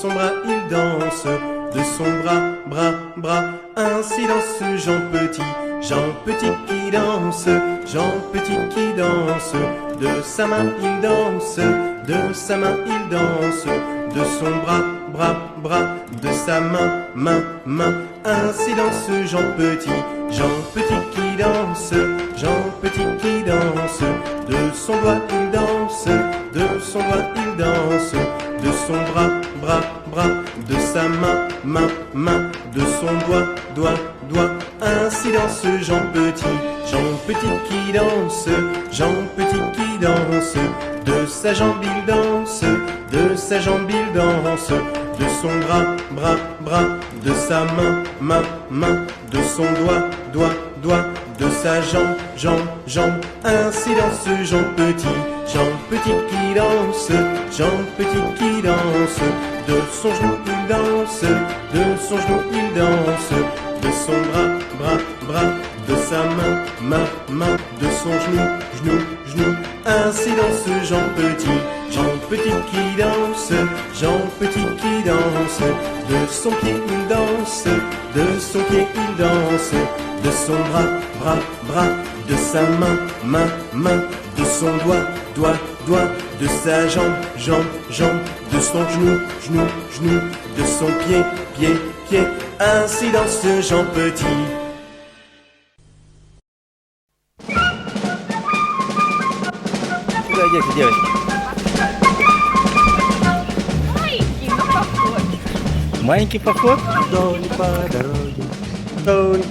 son bras il danse, de son bras, ainsi danse Jean Petit qui danse, Jean Petit qui danse, de sa main il danse, de sa main il danse, de son bras, de sa main, ainsi danse Jean Petit qui danse, Jean Petit qui danse, de son doigt il danse, de son doigt il danse, de son bras, de sa main, de son doigt, ainsi danse Jean Petit qui danse, Jean Petit qui danse, de sa jambe il danse, de sa jambe il danse, de son bras, de sa main, de son doigt, de sa jambe, ainsi danse Jean Petit qui danse, Jean Petit qui danse, de son genou il danse, de son genou il danse, de son bras, de sa main, de son genou, ainsi danse Jean Petit qui danse, Jean Petit qui danse, de son pied il danse, de son pied il danse, de son bras, de sa main, de son doigt, de sa jambe, de son genou, de son pied, ainsi danse Jean Petit. Куда идете, девочки? Маленький поход? Вдоль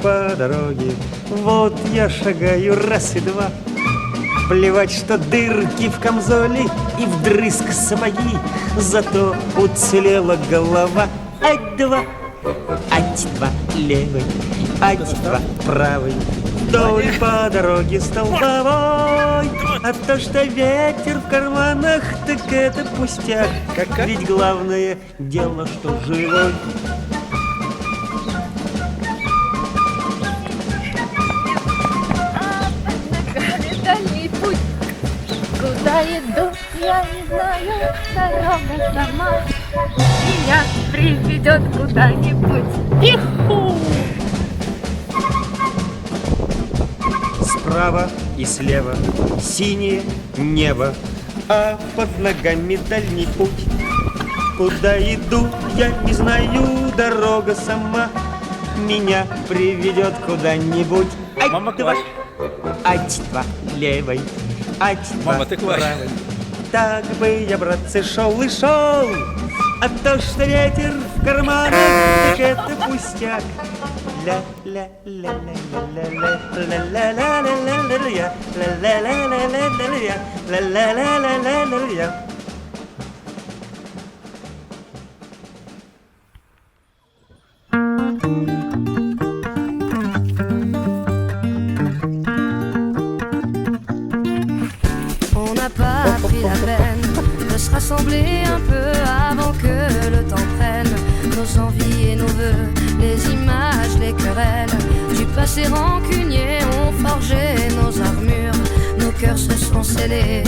по дороге, вот я шагаю раз и два. Плевать, что дырки в камзоле и вдрызг сапоги, зато уцелела голова. Ать-два левой, ать-два правой. Вдоль по дороге столбовой, а то, что ветер в карманах, так это пустяк. Ведь главное дело, что живой. Дальний путь, куда иду, я не знаю, дорога сама меня приведет куда-нибудь. Иху! Справа и слева синее небо, а под ногами дальний путь. Куда иду, я не знаю, дорога сама меня приведет куда-нибудь. Мама, кваш. Ать-два левой, ать-два Мама, ты кваш. правой. Так бы я, братцы, шел и шел, а то, что ветер в карманах, так это пустяк. On n'a pas pris la peine de se rassembler un peu avant que le temps prenne nos envies et nos vœux, les images, les querelles du passé rancunier ont forgé nos armures, nos cœurs se sont scellés.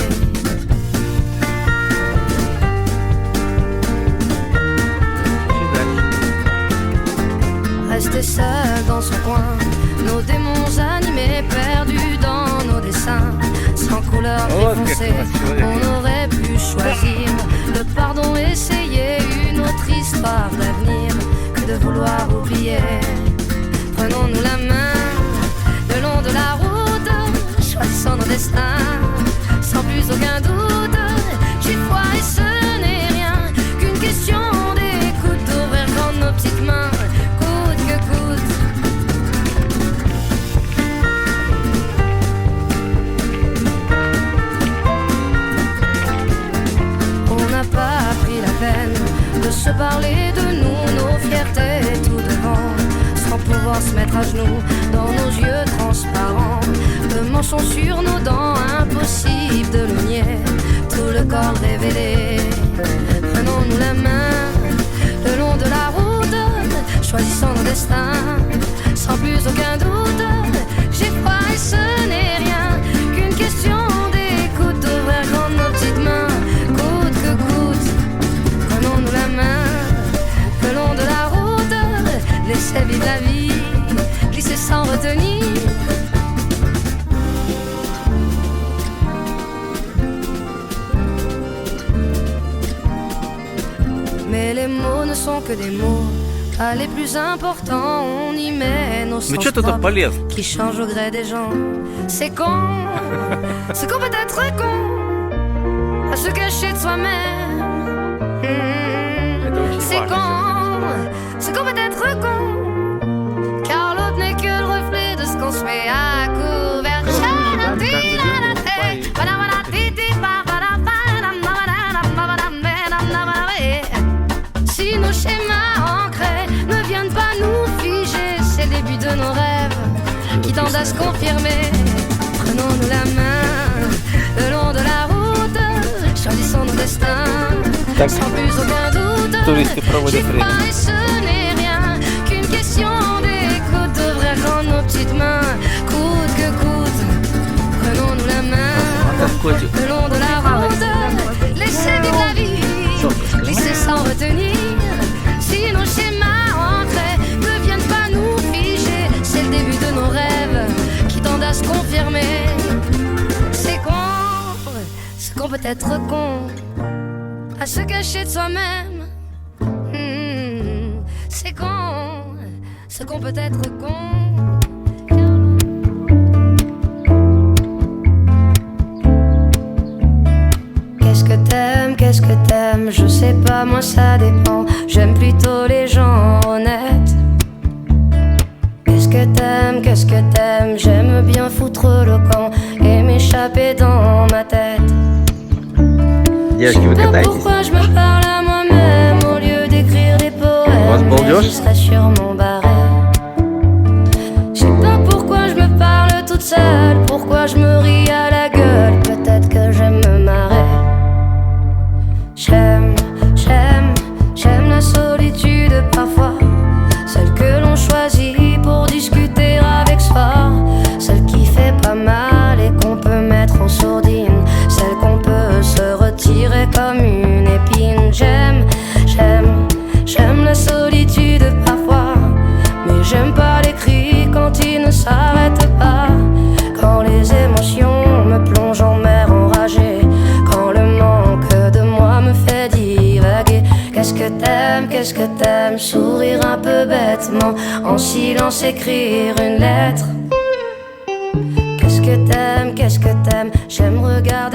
Rester seul dans son coin, nos démons animés, perdus dans nos dessins, sans couleur défoncée, on aurait pu choisir le pardon, essayer une autre histoire d'avenir que de vouloir oublier. Prenons-nous la main le long de la route, choisissons nos destins, sans plus aucun doute. J'ai foi et ce n'est rien qu'une question d'écoute, d'ouvrir grand nos petites mains, coûte que coûte. On n'a pas pris la peine de se parler de nous, nos fiertés tout devant, sans pouvoir se mettre à genoux dans nos yeux transparents. Le mensonge sur nos dents, impossible de le nier, tout le corps révélé. Prenons-nous la main le long de la route, choisissons nos destins, sans plus aucun doute. J'ai foi et ce n'est rien qu'une question d'écoute, d'ouvrir grand nos petites mains, coûte que coûte. Prenons-nous la main Et les mots ne sont que des mots, pas les plus importants. On y met nos Ну sens что ты тут propres полез? qui changent au gré des gens. C'est con, c'est qu'on peut être con à se cacher de soi-même. Это очень C'est важно. con, c'est qu'on peut être con, car l'autre n'est que le reflet de ce qu'on se met à couvert. Si nos schémas ancrés ne viennent pas nous figer, c'est le début de nos rêves qui tendent à se confirmer. Prenons-nous la main le long de la route, choisissons nos destins Так, sans plus aucun doute. туристы проводят J'y время. crois et ce n'est rien qu'une question d'écoute, devrait rendre nos petites mains coûte que coûte. Prenons-nous la main Как котик. le long de la route, laissez vivre la vie, laissez sans retenir. Si nos schémas ancrés ne viennent pas nous figer, c'est le début de nos rêves qui tendent à se confirmer. C'est qu'on peut être con à se cacher de soi-même. C'est con, ce qu'on peut être con. Qu'est-ce que t'aimes, je sais pas, moi ça dépend. J'aime plutôt les gens honnêtes. Qu'est-ce que t'aimes, j'aime bien foutre le camp et m'échapper dans ma tête. Девочки, вы Je sais pas катаетесь? pourquoi je me parle à moi-même au lieu d'écrire des poèmes. балдеж? Je serais sur mon barret. Je sais pas pourquoi je me parle toute seule, pourquoi je me ris à la gueule. Peut-être que j'aime me marrer. J'aime la solitude parfois, celle que l'on choisit pour discuter avec soi, celle qui fait pas mal et qu'on peut mettre en sourdine, celle qu'on peut se retirer comme une épine. J'aime la solitude parfois, mais j'aime pas les cris quand ils ne s'arrêtent pas, quand les émotions me plongent en mer enragée, quand le manque de moi me fait divaguer. Qu'est-ce que t'aimes, sourire un peu bêtement, en silence écrire une lettre. Qu'est-ce que t'aimes, j'aime regarder